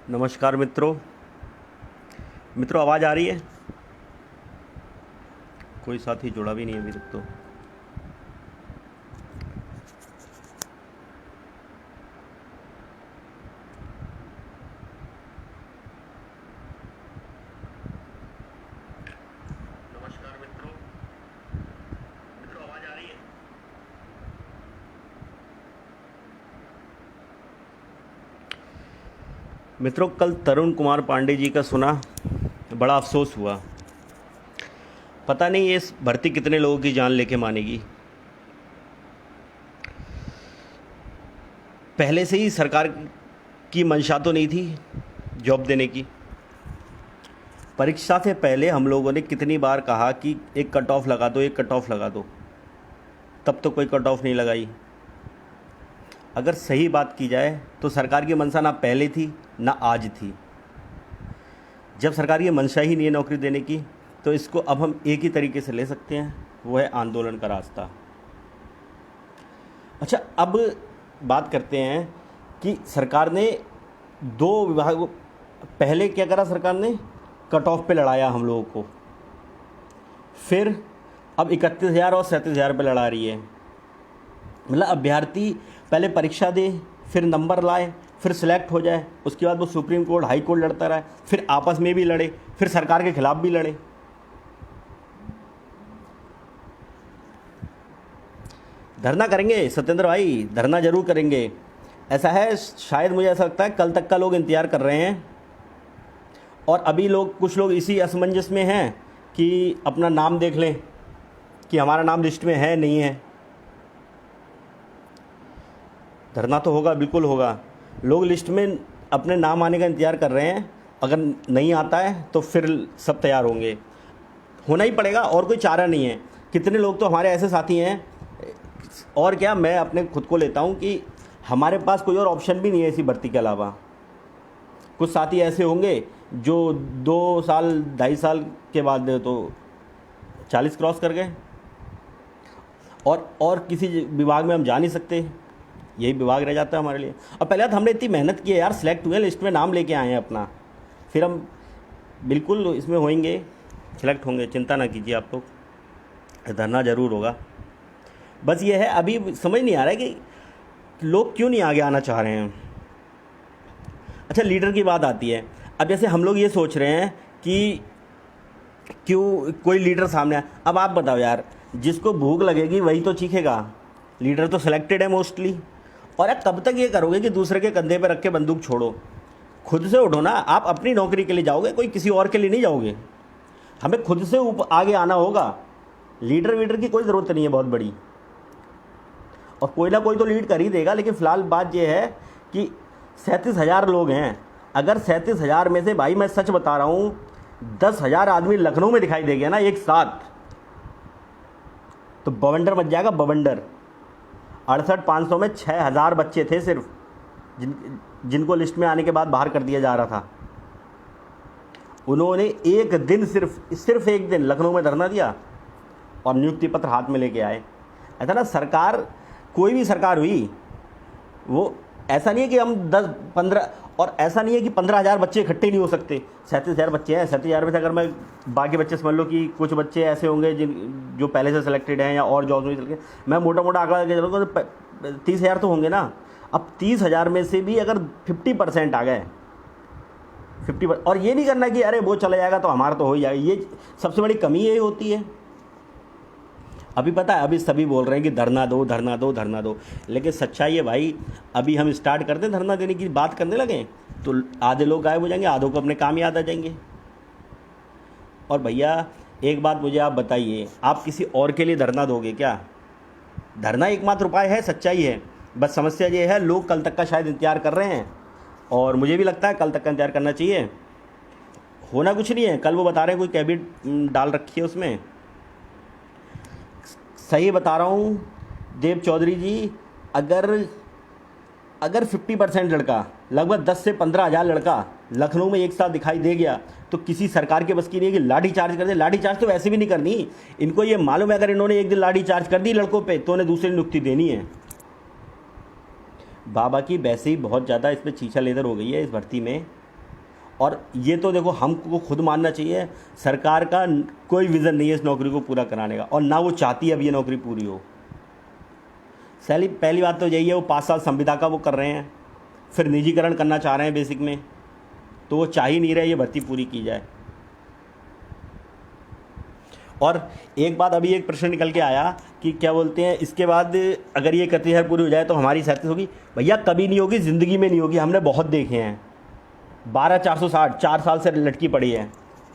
नमस्कार मित्रों। आवाज़ आ रही है? कोई साथी जुड़ा भी नहीं है अभी तक तो। नमस्कार मित्रों। आवाज़ आ रही है? मित्रों, कल तरुण कुमार पांडे जी का सुना, बड़ा अफसोस हुआ। पता नहीं ये इस भर्ती कितने लोगों की जान लेके मानेगी। पहले से ही सरकार की मंशा तो नहीं थी जॉब देने की। परीक्षा से पहले हम लोगों ने कितनी बार कहा कि एक कट ऑफ लगा दो, एक कट ऑफ लगा दो, तब तो कोई कट ऑफ नहीं लगाई। अगर सही बात की जाए तो सरकार की मंशा ना पहले थी ना आज थी। जब सरकार की मंशा ही नहीं है नौकरी देने की, तो इसको अब हम एक ही तरीके से ले सकते हैं, वो है आंदोलन का रास्ता। अच्छा, अब बात करते हैं कि सरकार ने दो विभाग, पहले क्या करा सरकार ने, कट ऑफ पे लड़ाया हम लोगों को, फिर अब 31,000 और 37,000 पे लड़ा रही है। मतलब अभ्यर्थी पहले परीक्षा दे, फिर नंबर लाए, फिर सिलेक्ट हो जाए, उसके बाद वो सुप्रीम कोर्ट, हाई कोर्ट लड़ता रहा, फिर आपस में भी लड़े, फिर सरकार के खिलाफ भी लड़े। धरना करेंगे सत्येंद्र भाई, धरना जरूर करेंगे। ऐसा है, शायद मुझे ऐसा लगता है कल तक का लोग इंतज़ार कर रहे हैं, और अभी कुछ लोग इसी असमंजस में हैं कि अपना नाम देख लें कि हमारा नाम लिस्ट में है नहीं है। धरना तो होगा, बिल्कुल होगा। लोग लिस्ट में अपने नाम आने का इंतज़ार कर रहे हैं, अगर नहीं आता है तो फिर सब तैयार होंगे। होना ही पड़ेगा, और कोई चारा नहीं है। कितने लोग तो हमारे ऐसे साथी हैं, और क्या, मैं अपने खुद को लेता हूं कि हमारे पास कोई और ऑप्शन भी नहीं है इसी भर्ती के अलावा। कुछ साथी ऐसे होंगे जो 2 साल 2.5 साल के बाद तो 40 क्रॉस कर गए, और किसी विभाग में हम जा नहीं सकते, यही विभाग रह जाता है हमारे लिए। और पहले तो हमने इतनी मेहनत की है यार, सेलेक्ट हुए, लिस्ट में नाम लेके आए हैं अपना, फिर हम बिल्कुल इसमें होंगे, सेलेक्ट होंगे, चिंता ना कीजिए आप लोग। धरना जरूर होगा। बस ये है, अभी समझ नहीं आ रहा है कि लोग क्यों नहीं आगे आना चाह रहे हैं। अच्छा, लीडर की बात आती है। अब जैसे हम लोग ये सोच रहे हैं कि क्यों कोई लीडर सामने आए। अब आप बताओ यार, जिसको भूख लगेगी वही तो चीखेगा। लीडर तो सिलेक्टेड है मोस्टली। और अब कब तक ये करोगे कि दूसरे के कंधे पे रख के बंदूक छोड़ो? खुद से उठो ना। आप अपनी नौकरी के लिए जाओगे, कोई किसी और के लिए नहीं जाओगे। हमें खुद से आगे आना होगा। लीडर वीडर की कोई ज़रूरत नहीं है बहुत बड़ी, और कोई ना कोई तो लीड कर ही देगा। लेकिन फ़िलहाल बात यह है कि 37,000 लोग हैं। अगर 37,000 में से, भाई मैं सच बता रहा हूँ, 10,000 आदमी लखनऊ में दिखाई देगा ना एक साथ, तो बवंडर मच जाएगा, बवंडर। 68,500 में 6,000 बच्चे थे सिर्फ, जिनको लिस्ट में आने के बाद बाहर कर दिया जा रहा था। उन्होंने एक दिन, सिर्फ एक दिन लखनऊ में धरना दिया और नियुक्ति पत्र हाथ में लेके आए। ऐसा ना, सरकार, कोई भी सरकार हुई, वो ऐसा नहीं है कि हम 10-15, और ऐसा नहीं है कि 15,000 बच्चे इकट्ठे नहीं हो सकते। 37,000 बच्चे हैं। 37,000 में से अगर मैं बाकी बच्चे समझ लो कि कुछ बच्चे ऐसे होंगे जो पहले से सिलेक्टेड हैं या और जॉब में चल, मैं मोटा मोटा आंकड़ा लेके चलूँगा तो 30,000 तो होंगे ना। अब 30,000 में से भी अगर 50% आ गए, 50%, और ये नहीं करना कि अरे वो चला जाएगा तो हमारा तो हो ही जाएगा, ये सबसे बड़ी कमी यही होती है। अभी पता है, अभी सभी बोल रहे हैं कि धरना दो, धरना दो, धरना दो, लेकिन सच्चाई है भाई, अभी हम स्टार्ट कर दें धरना देने की बात करने लगे तो आधे लोग गायब हो जाएंगे, आधों को अपने काम याद आ जाएंगे। और भैया एक बात मुझे आप बताइए, आप किसी और के लिए धरना दोगे क्या? धरना एकमात्र उपाय है, सच्चाई है। बस समस्या ये है, लोग कल तक का शायद इंतजार कर रहे हैं, और मुझे भी लगता है कल तक का इंतजार करना चाहिए। होना कुछ नहीं है। कल वो बता रहे हैं कोई कैबिनेट डाल रखी है उसमें, सही बता रहा हूँ देव चौधरी जी, अगर 50% लड़का, लगभग 10 से 15,000 लड़का लखनऊ में एक साथ दिखाई दे गया तो किसी सरकार के बस की नहीं है कि लाठी चार्ज कर दे। लाठी चार्ज तो वैसे भी नहीं करनी, इनको ये मालूम है अगर इन्होंने एक दिन लाठी चार्ज कर दी लड़कों पे तो उन्हें दूसरी नियुक्ति देनी है। बाबा की वैसे ही बहुत ज़्यादा इस पर छीछा लेदर हो गई है इस भर्ती में। और ये तो देखो हमको खुद मानना चाहिए, सरकार का कोई विज़न नहीं है इस नौकरी को पूरा कराने का, और ना वो चाहती है अब ये नौकरी पूरी हो। पहली बात तो यही है, वो 5 साल संविदा का वो कर रहे हैं, फिर निजीकरण करना चाह रहे हैं बेसिक में, तो वो चाह ही नहीं रहे ये भर्ती पूरी की जाए। और एक बात अभी एक प्रश्न निकल के आया कि क्या बोलते हैं, इसके बाद अगर ये 31,000 पूरी हो जाए तो हमारी 37 होगी। भैया कभी नहीं होगी, ज़िंदगी में नहीं होगी, हमने बहुत देखे हैं। 12,460 4 साल से लटकी पड़ी है,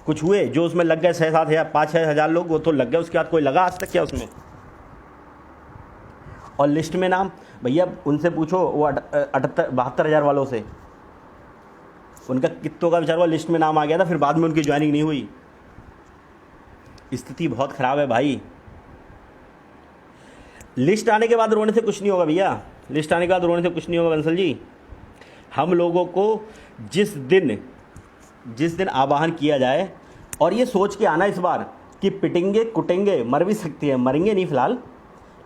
कुछ हुए जो उसमें लग गए 6-7 हज़ार 5-6 हज़ार लोग, वो तो लग गए, उसके बाद कोई लगा आज तक क्या उसमें। और लिस्ट में नाम, भैया उनसे पूछो वो 72,000 वालों से, उनका कितनों का बेचारा लिस्ट में नाम आ गया था, फिर बाद में उनकी ज्वाइनिंग नहीं हुई। स्थिति बहुत ख़राब है भाई। लिस्ट आने के बाद रोने से कुछ नहीं होगा भैया, लिस्ट आने के बाद रोने से कुछ नहीं होगा बंसल जी। हम लोगों को जिस दिन आवाहन किया जाए, और ये सोच के आना इस बार कि पिटेंगे कुटेंगे, मर भी सकती है, मरेंगे नहीं फिलहाल,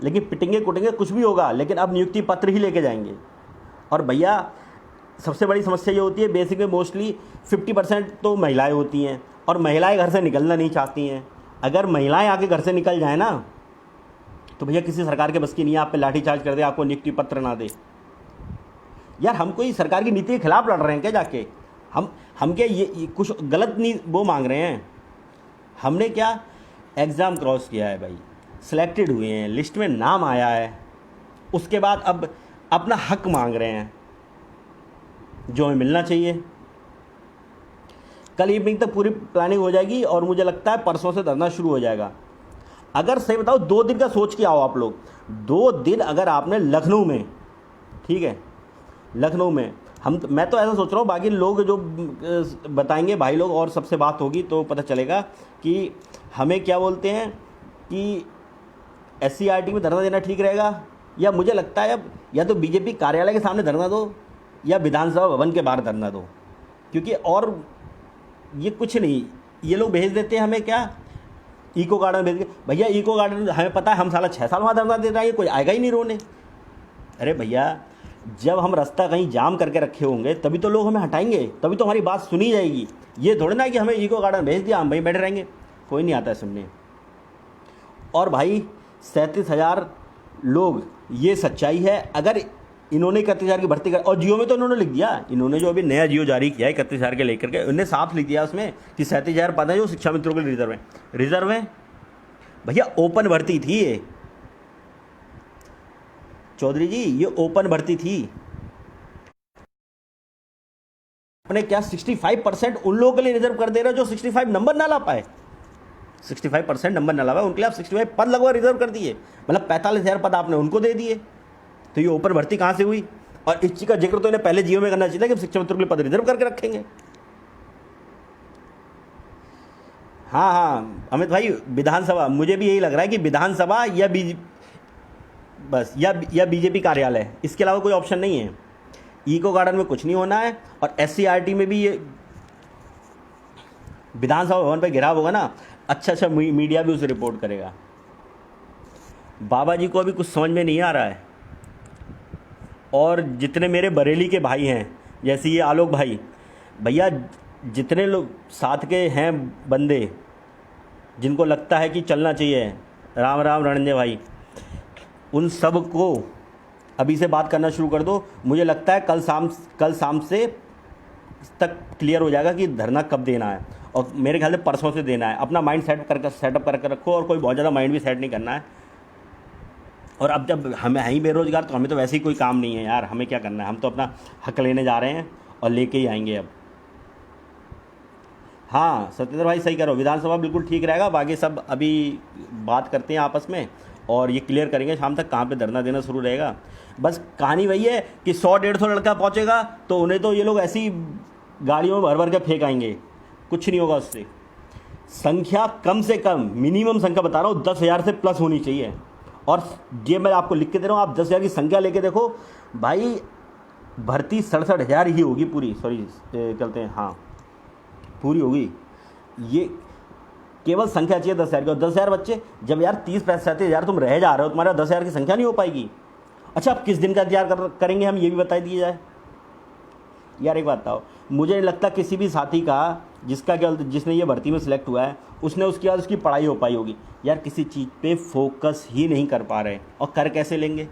लेकिन पिटेंगे कुटेंगे कुछ भी होगा, लेकिन अब नियुक्ति पत्र ही लेके जाएंगे। और भैया सबसे बड़ी समस्या ये होती है, बेसिक में मोस्टली 50% तो महिलाएं होती हैं, और महिलाएं घर से निकलना नहीं चाहती हैं। अगर महिलाएं आके घर से निकल जाए ना, तो भैया किसी सरकार के बस की नहीं है आप पे लाठीचार्ज कर दे, आपको नियुक्ति पत्र ना दे। यार हम कोई सरकार की नीति के खिलाफ लड़ रहे हैं क्या जाके? हम क्या ये कुछ गलत नहीं वो मांग रहे हैं? हमने क्या एग्ज़ाम क्रॉस किया है भाई, सिलेक्टेड हुए हैं, लिस्ट में नाम आया है, उसके बाद अब अपना हक मांग रहे हैं जो हमें मिलना चाहिए। कल इवनिंग तक पूरी प्लानिंग हो जाएगी, और मुझे लगता है परसों से धरना शुरू हो जाएगा। अगर सही बताओ 2 दिन का सोच के आओ आप लोग, 2 दिन अगर आपने लखनऊ में, ठीक है लखनऊ में, मैं तो ऐसा सोच रहा हूँ, बाकी लोग जो बताएंगे भाई लोग और सबसे बात होगी तो पता चलेगा कि हमें क्या बोलते हैं कि SCRT में धरना देना ठीक रहेगा, या मुझे लगता है अब या तो बीजेपी कार्यालय के सामने धरना दो या विधानसभा भवन के बाहर धरना दो, क्योंकि और ये कुछ नहीं, ये लोग भेज देते हैं हमें क्या इको गार्डन भेज के। भैया इको गार्डन हमें पता है, हम साला 6 साल वहाँ धरना दे रहे हैं, कोई आएगा ही नहीं रोने। अरे भैया जब हम रास्ता कहीं जाम करके रखे होंगे तभी तो लोग हमें हटाएंगे, तभी तो हमारी बात सुनी जाएगी। ये थोड़ी ना कि हमें इको गार्डन भेज दिया हम वहीं बैठे रहेंगे, कोई नहीं आता है सुनने। और भाई 37,000 लोग, ये सच्चाई है। अगर इन्होंने 31,000 की भर्ती कर, और जियो में तो इन्होंने लिख दिया, इन्होंने जो अभी नया जियो जारी किया है 31,000 के लेकर के, उन्होंने साफ लिख दिया उसमें कि 37,000 पद है जो शिक्षा मित्रों के लिए रिजर्व है। भैया ओपन भर्ती थी ये चौधरी जी, ये ओपन भर्ती थी। अपने क्या 65% उन लोगों के लिए रिजर्व कर दे रहे हो जो 65 नंबर ना ला पाए, 65% नंबर ना ला पाए उनके लिए आप 65 पद लगभग रिजर्व कर दिए, मतलब 45,000 पद आपने उनको दे दिए। तो ये ओपन भर्ती कहाँ से हुई? और इस चीज़ का जिक्र तो इन्हें पहले जियो में करना चाहिए था कि शिक्षा मित्रों के लिए पद रिजर्व करके रखेंगे। हाँ अमित भाई, विधानसभा, मुझे भी यही लग रहा है कि विधानसभा या बस या बीजेपी कार्यालय, इसके अलावा कोई ऑप्शन नहीं है। इको गार्डन में कुछ नहीं होना है, और SCRT में भी ये विधानसभा भवन पे घेराव होगा ना, अच्छा मीडिया भी उसे रिपोर्ट करेगा। बाबा जी को अभी कुछ समझ में नहीं आ रहा है, और जितने मेरे बरेली के भाई हैं, जैसे ये आलोक भाई, भैया जितने लोग साथ के हैं बंदे जिनको लगता है कि चलना चाहिए, राम राम रणंजय भाई, उन सब को अभी से बात करना शुरू कर दो। मुझे लगता है कल शाम से तक क्लियर हो जाएगा कि धरना कब देना है, और मेरे ख्याल से परसों से देना है। अपना माइंड सेटअप करके रखो, और कोई बहुत ज़्यादा माइंड भी सेट नहीं करना है। और अब जब हमें हैं ही बेरोजगार, तो हमें तो वैसे ही कोई काम नहीं है यार, हमें क्या करना है, हम तो अपना हक लेने जा रहे हैं और लेके ही आएंगे अब। हाँ सत्येंद्र भाई सही करो, विधानसभा बिल्कुल ठीक रहेगा, बाकी सब अभी बात करते हैं आपस में और ये क्लियर करेंगे शाम तक कहाँ पे धरना देना शुरू रहेगा। बस कहानी वही है कि 100-150 लड़का पहुँचेगा तो उन्हें तो ये लोग ऐसी गाड़ियों में भर भर के फेंक आएंगे, कुछ नहीं होगा उससे। संख्या कम से कम, मिनिमम संख्या बता रहा हूँ 10,000 से प्लस होनी चाहिए। और ये मैं आपको लिख के दे रहा हूँ, आप 10,000 की संख्या लेके देखो भाई, भर्ती 67,000 ही होगी पूरी, सॉरी चलते हैं, हाँ पूरी होगी। ये केवल संख्या चाहिए 10,000 की, और 10,000 बच्चे जब यार 30-35,000 तुम रह जा रहे हो, तुम्हारा 10,000 की संख्या नहीं हो पाएगी। अच्छा आप किस दिन का इंतजार करेंगे, हम ये भी बता दिए जाए। यार एक बात बताओ, मुझे नहीं लगता किसी भी साथी का जिसने ये भर्ती में सिलेक्ट हुआ है उसने उसके बाद उसकी पढ़ाई हो पाई होगी। यार किसी चीज़ पे फोकस ही नहीं कर पा रहे, और कर कैसे लेंगे?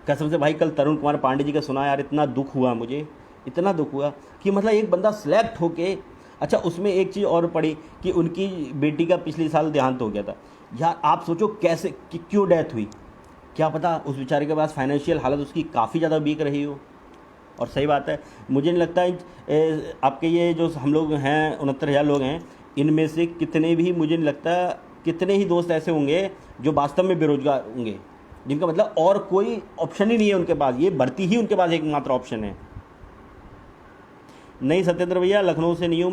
कसम से भाई, कल तरुण कुमार पांडे जी का सुना यार, इतना दुख हुआ मुझे, इतना दुख हुआ कि मतलब एक बंदा सिलेक्ट होके, अच्छा उसमें एक चीज़ और पड़ी कि उनकी बेटी का पिछले साल देहांत हो गया था। यार आप सोचो कैसे कि क्यों डेथ हुई, क्या पता उस बेचारे के पास फाइनेंशियल हालत उसकी काफ़ी ज़्यादा वीक रही हो। और सही बात है, मुझे नहीं लगता आपके ये जो हम लोग हैं 69,000 लोग हैं, इनमें से कितने भी, मुझे नहीं लगता कितने ही दोस्त ऐसे होंगे जो वास्तव में बेरोजगार होंगे, जिनका मतलब और कोई ऑप्शन ही नहीं है उनके पास, ये भर्ती ही उनके पास एकमात्र ऑप्शन है। नहीं सत्येंद्र भैया, लखनऊ से नहीं हूँ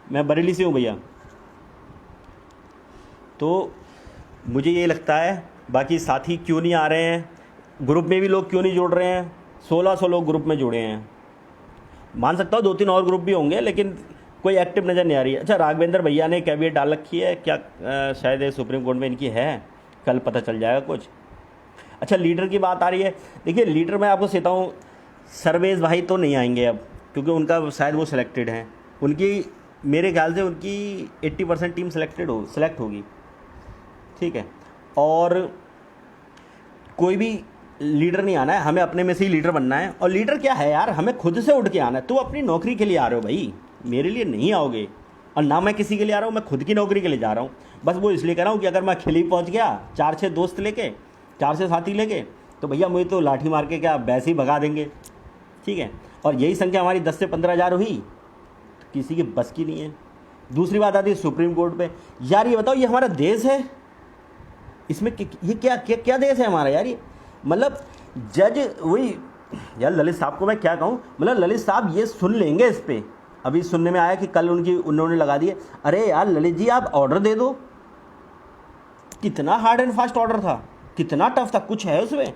मैं बरेली से हूँ भैया। तो मुझे ये लगता है, बाकी साथी क्यों नहीं आ रहे हैं, ग्रुप में भी लोग क्यों नहीं जुड़ रहे हैं? 1600 लोग ग्रुप में जुड़े हैं, मान सकता हूँ 2-3 और ग्रुप भी होंगे, लेकिन कोई एक्टिव नज़र नहीं आ रही है। अच्छा राघवेंद्र भैया ने कैबिनेट डाल रखी है क्या? शायद सुप्रीम कोर्ट में इनकी है, कल पता चल जाएगा कुछ। अच्छा लीडर की बात आ रही है, देखिए लीडर मैं आपको कहता हूँ, सर्वेश भाई तो नहीं आएंगे अब, क्योंकि उनका शायद वो सिलेक्टेड हैं, उनकी मेरे ख्याल से उनकी 80% टीम सेलेक्ट होगी, ठीक है। और कोई भी लीडर नहीं आना है, हमें अपने में से ही लीडर बनना है। और लीडर क्या है यार, हमें खुद से उठ के आना है। तुम अपनी नौकरी के लिए आ रहे हो भाई, मेरे लिए नहीं आओगे, और ना मैं किसी के लिए आ रहा हूँ, मैं खुद की नौकरी के लिए जा रहा हूँ। बस वो इसलिए कह रहा हूँ कि अगर मैं खिली पहुँच गया 4-6 दोस्त लेके, 4-6 साथी लेके, तो भैया मुझे तो लाठी मार के क्या वैसे ही भगा देंगे, ठीक है। और यही संख्या हमारी 10 से 15,000 हुई, तो किसी की बस की नहीं है। दूसरी बात आती है सुप्रीम कोर्ट पे। यार ये बताओ, ये हमारा देश है, इसमें ये क्या देश है हमारा यार? ये मतलब जज वही, यार ललित साहब को मैं क्या कहूँ, मतलब ललित साहब ये सुन लेंगे इस पर। अभी सुनने में आया कि कल उन्होंने लगा दिए। अरे यार ललित जी, आप ऑर्डर दे दो, कितना हार्ड एंड फास्ट ऑर्डर था, कितना टफ था, कुछ है उसमें?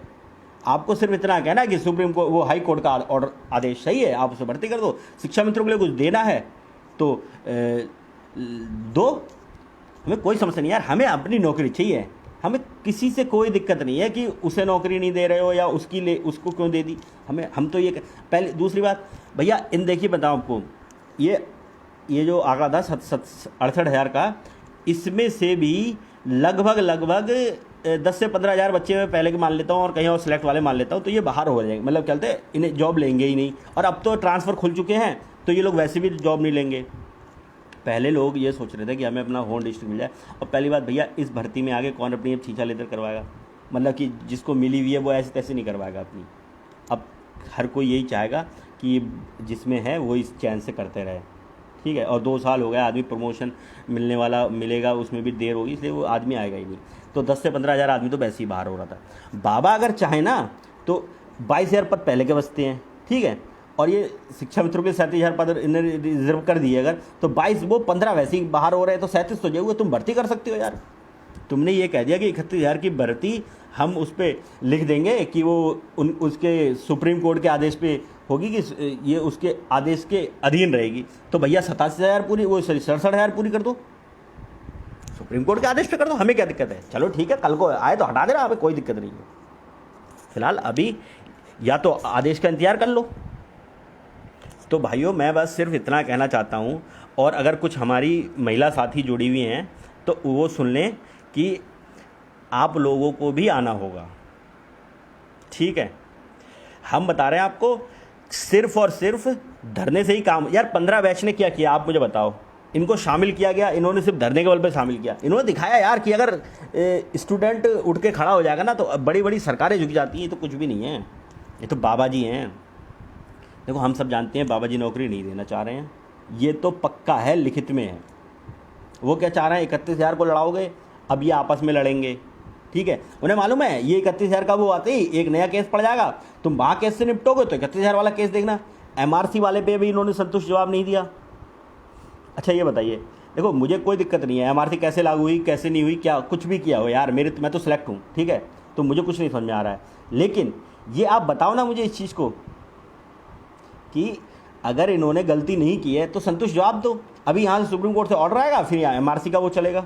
आपको सिर्फ इतना कहना है कि सुप्रीम कोर्ट, वो हाई कोर्ट का ऑर्डर आदेश सही है, आप उसे भर्ती कर दो। शिक्षा मित्रों के लिए कुछ देना है तो दो, हमें कोई समस्या नहीं यार, हमें अपनी नौकरी चाहिए, हमें किसी से कोई दिक्कत नहीं है कि उसे नौकरी नहीं दे रहे हो या उसको क्यों दे दी, हम तो ये पहले। दूसरी बात भैया, इन देखिए बताऊँ आपको, ये जो आंकड़ा था 68,000 का, इसमें से भी लगभग 10 से 15,000 बच्चे मैं पहले के मान लेता हूँ और कहीं और सिलेक्ट वाले मान लेता हूँ, तो ये बाहर हो जाएंगे, मतलब चलते इन्हें जॉब लेंगे ही नहीं। और अब तो ट्रांसफ़र खुल चुके हैं, तो ये लोग वैसे भी जॉब नहीं लेंगे। पहले लोग ये सोच रहे थे कि हमें अपना होम डिस्ट्रिक्ट मिल जाए। और पहली बात भैया, इस भर्ती में आगे कौन अपनी अब छींचा लेकर करवाएगा, मतलब कि जिसको मिली हुई है वो ऐसे तैसे नहीं करवाएगा अपनी। अब हर कोई यही चाहेगा कि जिसमें है वो इस चैन से करते रहे, ठीक है। और 2 साल हो गए, आदमी प्रमोशन मिलेगा उसमें भी देर होगी, इसलिए वो आदमी आएगा ही नहीं। तो 10 से 15,000 आदमी तो वैसे ही बाहर हो रहा था। बाबा अगर चाहे ना तो 22,000 पद पहले के बचते हैं, ठीक है। और ये शिक्षा मित्रों के 37,000 पद इन्हें रिजर्व कर दिए अगर, तो 15 वैसे ही बाहर हो रहे हैं, तो 37 तो जाएगा, तुम भर्ती कर सकते हो यार। तुमने ये कह दिया कि 31,000 की भर्ती हम उस पर लिख देंगे कि वो उसके सुप्रीम कोर्ट के आदेश पे होगी, कि ये उसके आदेश के अधीन रहेगी। तो भैया 87,000 पूरी, वो 67,000 पूरी कर दो, सुप्रीम कोर्ट के आदेश पे कर दो, हमें क्या दिक्कत है? चलो ठीक है, कल को आए तो हटा देना, हमें कोई दिक्कत नहीं है। फिलहाल अभी या तो आदेश का इंतजार कर लो। तो भाइयों, मैं बस सिर्फ इतना कहना चाहता हूँ, और अगर कुछ हमारी महिला साथी जुड़ी हुई हैं तो वो सुन लें कि आप लोगों को भी आना होगा, ठीक है। हम बता रहे हैं आपको, सिर्फ और सिर्फ धरने से ही काम। यार 15 बैच ने क्या किया आप मुझे बताओ, इनको शामिल किया गया, इन्होंने सिर्फ धरने के बल पे शामिल किया। इन्होंने दिखाया यार कि अगर स्टूडेंट उठ के खड़ा हो जाएगा ना तो बड़ी बड़ी सरकारें झुक जाती हैं। तो कुछ भी नहीं है, ये तो बाबा जी हैं। देखो हम सब जानते हैं बाबा जी नौकरी नहीं देना चाह रहे हैं, ये तो पक्का है, लिखित में है। वो क्या चाह रहे हैं, 31,000 को लड़ाओगे, अब ये आपस में लड़ेंगे, ठीक है। उन्हें मालूम है ये 31,000 का वो आते ही एक नया केस पड़ जाएगा, तुम वहाँ केस से निपटोगे तो 31,000 वाला केस देखना। MRC वाले पे भी इन्होंने संतुष्ट जवाब नहीं दिया। अच्छा ये बताइए, देखो मुझे कोई दिक्कत नहीं है, MRC कैसे लागू हुई कैसे नहीं हुई, क्या कुछ भी किया हो यार, मैं तो सिलेक्ट हूँ, ठीक है। तो मुझे कुछ नहीं समझ में आ रहा है, लेकिन ये आप बताओ ना मुझे इस चीज़ को कि अगर इन्होंने गलती नहीं की है तो संतुष्ट जवाब दो। अभी यहाँ से सुप्रीम कोर्ट से ऑर्डर आएगा, फिर यहाँ MRC का वो चलेगा।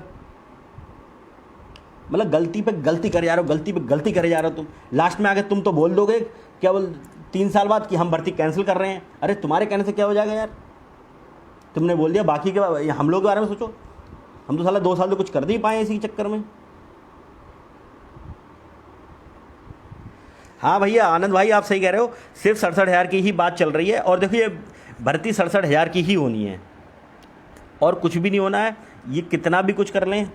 मतलब गलती पे गलती करे जा रहे हो, गलती पे गलती करे जा रहे हो तुम। लास्ट में आके तुम तो बोल दोगे, क्या बोल, 3 साल बाद कि हम भर्ती कैंसिल कर रहे हैं। अरे तुम्हारे कहने से क्या हो जाएगा यार, तुमने बोल दिया, बाकी के हम लोग के बारे में सोचो। हम तो साला 2 साल तो कुछ कर नहीं पाए इसी चक्कर में। हाँ भैया आनंद भाई आप सही कह रहे हो, सिर्फ 67,000 की ही बात चल रही है। और देखिए भर्ती 67,000 की ही होनी है और कुछ भी नहीं होना है। ये कितना भी कुछ कर लें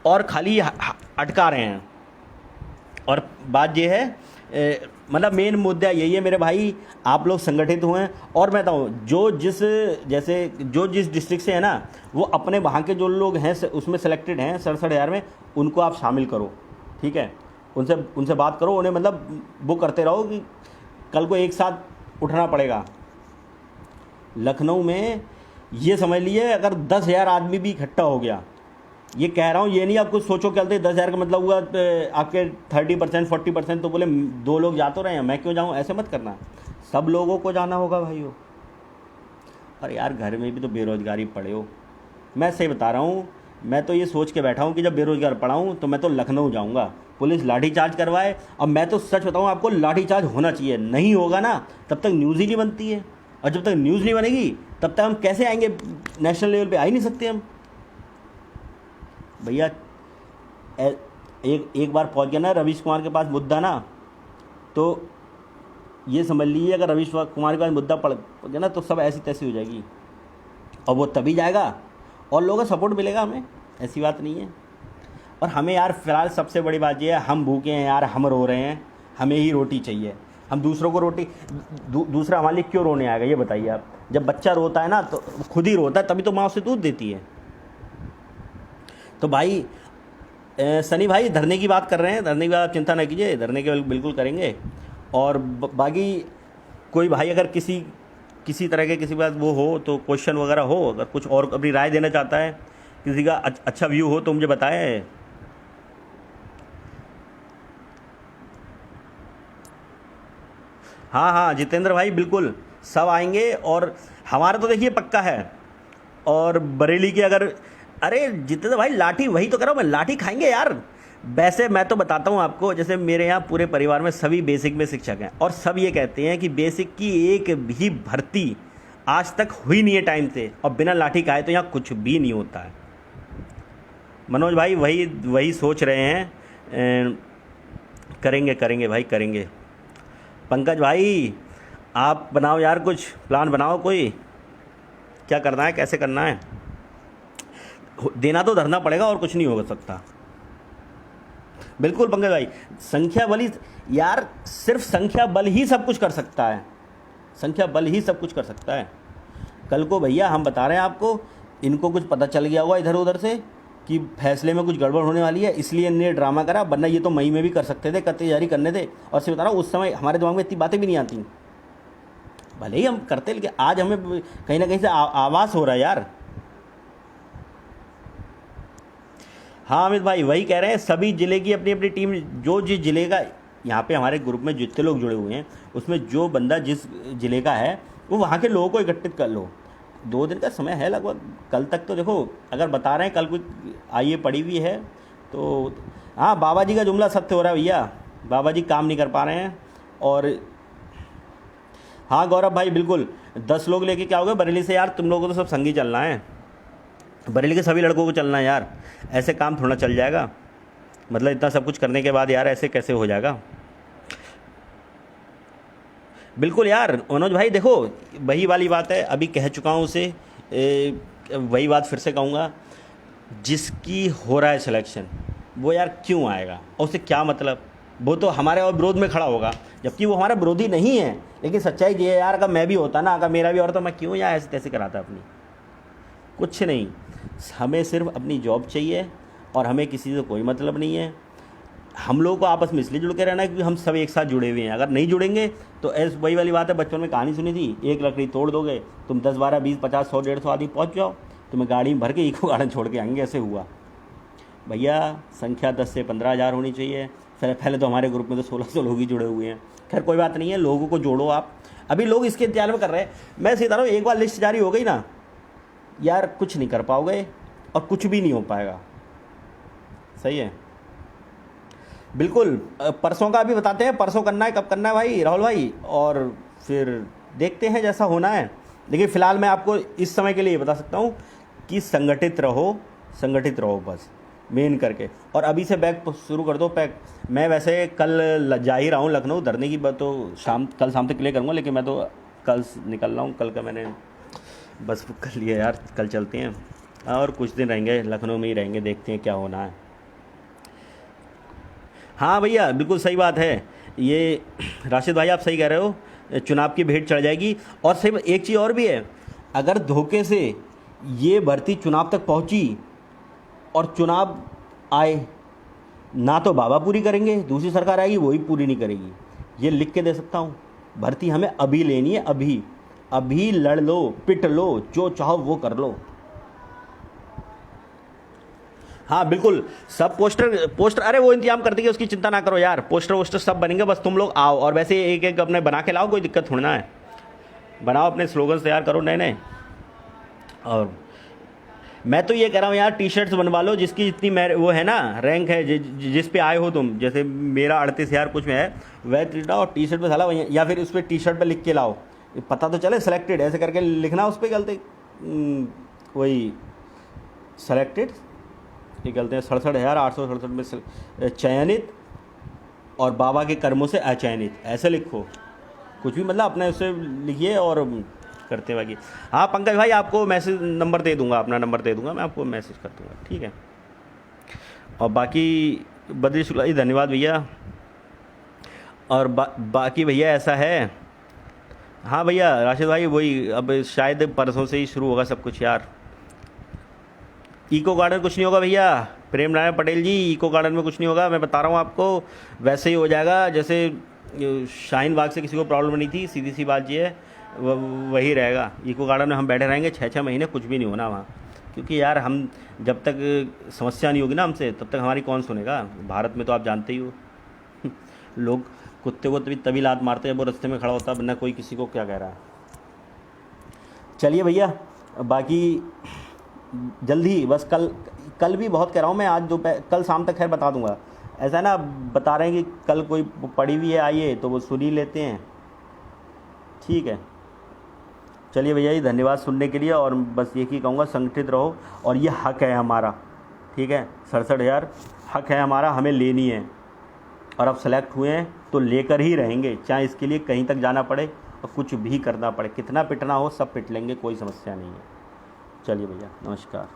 और खाली अटका रहे हैं। और बात ये है मतलब मेन मुद्दा यही है मेरे भाई, आप लोग संगठित हुए हैं। और मैं बताऊँ जो जिस डिस्ट्रिक्ट से है ना, वो अपने वहाँ के जो लोग हैं उसमें सेलेक्टेड हैं 67,000 में, उनको आप शामिल करो, ठीक है। उनसे बात करो, उन्हें मतलब वो करते रहो कि कल को एक साथ उठना पड़ेगा। लखनऊ में ये समझ लिए अगर 10,000 आदमी भी इकट्ठा हो गया, ये कह रहा हूँ, ये नहीं आप कुछ सोचो क्या 10,000 का मतलब हुआ आपके 30% 40% तो बोले 2 लोग जा तो रहे हैं, मैं क्यों जाऊँ, ऐसे मत करना। सब लोगों को जाना होगा भाइयों। अरे यार घर में भी तो बेरोजगारी पड़े हो। मैं सही बता रहा हूँ, मैं तो ये सोच के बैठा हूँ कि जब बेरोजगार पड़ा हूँ तो मैं तो लखनऊ जाऊँगा, पुलिस लाठीचार्ज करवाए। और मैं तो सच बताऊँ आपको, लाठीचार्ज होना चाहिए। नहीं होगा ना तब तक न्यूज़ ही नहीं बनती है, और जब तक न्यूज़ नहीं बनेगी तब तक हम कैसे आएंगे नेशनल लेवल पे, आ ही नहीं सकते हम भैया। एक बार पहुंच गया ना रवीश कुमार के पास मुद्दा ना, तो ये समझ लीजिए अगर रवीश कुमार के पास मुद्दा पड़ गया ना तो सब ऐसी तैसी हो जाएगी। और वो तभी जाएगा और लोगों का सपोर्ट मिलेगा हमें, ऐसी बात नहीं है। और हमें यार फ़िलहाल सबसे बड़ी बात ये है, हम भूखे हैं यार, हम रो रहे हैं, हमें ही रोटी चाहिए। हम दूसरों को रोटी दूसरा हमारे लिए क्यों रोने आएगा ये बताइए आप। जब बच्चा रोता है ना तो खुद ही रोता है, तभी तो माँ उसे दूध देती है। तो भाई सनी भाई धरने की बात कर रहे हैं, धरने की बात चिंता न कीजिए, धरने के बिल्कुल करेंगे। और बाकी कोई भाई अगर किसी तरह के किसी बात वो हो तो क्वेश्चन वगैरह हो, अगर कुछ और अपनी राय देना चाहता है, किसी का अच्छा व्यू हो तो मुझे बताएं। हाँ हाँ जितेंद्र भाई बिल्कुल सब आएंगे। और हमारा तो देखिए पक्का है। और बरेली के अगर, अरे जितेंद्र भाई लाठी, वही तो कह रहा हूँ मैं, लाठी खाएंगे यार। वैसे मैं तो बताता हूँ आपको, जैसे मेरे यहाँ पूरे परिवार में सभी बेसिक में शिक्षक हैं और सब ये कहते हैं कि बेसिक की एक भी भर्ती आज तक हुई नहीं है टाइम से, और बिना लाठी खाए तो यहाँ कुछ भी नहीं होता है। मनोज भाई वही सोच रहे हैं, करेंगे करेंगे भाई करेंगे। पंकज भाई आप बनाओ यार, कुछ प्लान बनाओ, कोई क्या करना है, कैसे करना है। देना तो धरना पड़ेगा और कुछ नहीं हो सकता। बिल्कुल पंकज भाई, संख्या बल ही यार, सिर्फ संख्या बल ही सब कुछ कर सकता है, संख्या बल ही सब कुछ कर सकता है। कल को भैया हम बता रहे हैं आपको, इनको कुछ पता चल गया होगा इधर उधर से कि फैसले में कुछ गड़बड़ होने वाली है, इसलिए इन्हें ड्रामा करा, वरना ये तो मई में भी कर सकते थे, कत्ते जारी करने थे। और से बता रहा हूँ उस समय हमारे दिमाग में इतनी बातें भी नहीं आती, भले ही हम करते, लेकिन आज हमें कहीं ना कहीं से आवाज़ हो रहा है यार। हाँ अमित भाई वही कह रहे हैं, सभी ज़िले की अपनी अपनी टीम, जो जिस ज़िले का, यहाँ पे हमारे ग्रुप में जितने लोग जुड़े हुए हैं उसमें जो बंदा जिस ज़िले का है वो वहाँ के लोगों को एकत्रित कर लो। 2 दिन का समय है लगभग, कल तक तो देखो, अगर बता रहे हैं कल कुछ आइए पड़ी हुई है तो। हाँ बाबा जी का जुमला सत्य हो रहा है भैया, बाबा जी काम नहीं कर पा रहे हैं। और हाँ गौरव भाई बिल्कुल 10 लोग लेके क्या होगा बरेली से यार, तुम लोगों को तो सब संगी चलना है, बरेली के सभी लड़कों को चलना है यार, ऐसे काम थोड़ा चल जाएगा। मतलब इतना सब कुछ करने के बाद यार ऐसे कैसे हो जाएगा। बिल्कुल यार मनोज भाई देखो, वही वाली बात है, अभी कह चुका हूँ उसे, वही बात फिर से कहूँगा, जिसकी हो रहा है सिलेक्शन वो यार क्यों आएगा और उससे क्या मतलब, वो तो हमारे और विरोध में खड़ा होगा, जबकि वो हमारा विरोधी नहीं है। लेकिन सच्चाई ये है यार, अगर मैं भी होता ना, अगर मेरा भी और तो मैं क्यों यार ऐसे तैसे कराता अपनी, कुछ नहीं। हमें सिर्फ अपनी जॉब चाहिए और हमें किसी से कोई मतलब नहीं है। हम लोगों को आपस में इसलिए जुड़ के रहना है क्योंकि हम सब एक साथ जुड़े हुए हैं। अगर नहीं जुड़ेंगे तो ऐसे वही वाली बात है, बचपन में कहानी सुनी थी, एक लकड़ी तोड़ दोगे तुम 10 12 20 50 100 150 आदमी पहुँच जाओ, तुम्हें गाड़ी में भर के इको गार्डन छोड़ के आएंगे। ऐसे हुआ भैया, संख्या 10 से 15,000 होनी चाहिए। पहले तो हमारे ग्रुप में तो 1600 लोग ही जुड़े हुए हैं। खैर कोई बात नहीं है, लोगों को जोड़ो आप, अभी लोग इसके इंतजार में कर रहे हैं। मैं सीधा रहा हूँ, एक बार लिस्ट जारी हो गई ना यार, कुछ नहीं कर पाओगे और कुछ भी नहीं हो पाएगा। सही है। बिल्कुल परसों का भी बताते हैं, परसों करना है, कब करना है भाई राहुल भाई, और फिर देखते हैं जैसा होना है। देखिए फ़िलहाल मैं आपको इस समय के लिए ये बता सकता हूँ कि संगठित रहो बस, मेन करके। और अभी से बैग शुरू कर दो पैक। मैं वैसे कल जा ही रहा हूँ लखनऊ धरने की बात, तो कल शाम तक क्लियर करूँगा, लेकिन मैं तो कल निकल रहा हूँ। कल का मैंने बस बुक कर लिया यार, कल चलते हैं और कुछ दिन रहेंगे लखनऊ में ही रहेंगे, देखते हैं क्या होना है। हाँ भैया बिल्कुल सही बात है ये, राशिद भाई आप सही कह रहे हो, चुनाव की भेंट चढ़ जाएगी। और सही एक चीज़ और भी है, अगर धोखे से ये भर्ती चुनाव तक पहुंची और चुनाव आए ना, तो बाबा पूरी करेंगे, दूसरी सरकार आएगी वही पूरी नहीं करेगी। ये लिख के दे सकता हूँ। भर्ती हमें अभी लेनी है, अभी अभी लड़ लो, पिट लो, जो चाहो वो कर लो। हाँ बिल्कुल, सब पोस्टर अरे वो इंतजाम कर देंगे, उसकी चिंता ना करो यार, पोस्टर वोस्टर सब बनेंगे, बस तुम लोग आओ। और वैसे एक एक अपने बना के लाओ, कोई दिक्कत थोड़ी ना है, बनाओ अपने स्लोगन्स तैयार करो नए नए। और मैं तो ये कह रहा हूँ यार, टी शर्ट्स बनवा लो जिसकी जितनी वो है ना रैंक है, जिस पे आए हो तुम, जैसे मेरा 38,000 कुछ में है, वह और टी शर्ट पे साला वही, या फिर उस पर टी शर्ट पर लिख के लाओ, पता तो चले सिलेक्टेड, ऐसे करके लिखना उस पर गलती, वही सेलेक्टेड ये गलते हैं 67,867 में चयनित और बाबा के कर्मों से अचयनित, ऐसे लिखो कुछ भी, मतलब अपने उससे लिखिए और करते बाकी। हाँ पंकज भाई आपको मैसेज नंबर दे दूंगा, अपना नंबर दे दूंगा, मैं आपको मैसेज कर दूंगा, ठीक है। और बाकी बद्री शुक्ला जी धन्यवाद भैया। और बाकी भैया ऐसा है, हाँ भैया राशिद भाई वही, अब शायद परसों से ही शुरू होगा सब कुछ यार। इको गार्डन कुछ नहीं होगा भैया, प्रेम नारायण पटेल जी, इको गार्डन में कुछ नहीं होगा, मैं बता रहा हूँ आपको, वैसे ही हो जाएगा जैसे शाहीन बाग से किसी को प्रॉब्लम नहीं थी, सीधी सी बात ये है, वही रहेगा। इको गार्डन में हम बैठे रहेंगे 6-6 महीने, कुछ भी नहीं होना वहाँ, क्योंकि यार हम जब तक समस्या नहीं होगी ना हमसे, तब तक हमारी कौन सुनेगा। भारत में तो आप जानते ही हो लोग कुत्ते को तभी लात मारते हैं वो रास्ते में खड़ा होता है, वरना कोई किसी को क्या कह रहा है। चलिए भैया, बाकी जल्दी, बस कल भी बहुत कह रहा हूँ मैं, आज दोपहर कल शाम तक खैर बता दूंगा। ऐसा है ना, बता रहे हैं कि कल कोई पड़ी हुई है आइए, तो वो सुन ही लेते हैं, ठीक है। चलिए भैया जी धन्यवाद सुनने के लिए, और बस यही कहूँगा संगठित रहो, और ये हक है हमारा, ठीक है। 67,000 हक है हमारा, हमें लेनी है, और अब सेलेक्ट हुए हैं तो लेकर ही रहेंगे, चाहे इसके लिए कहीं तक जाना पड़े और कुछ भी करना पड़े, कितना पिटना हो सब पिट लेंगे, कोई समस्या नहीं है। चलिए भैया नमस्कार।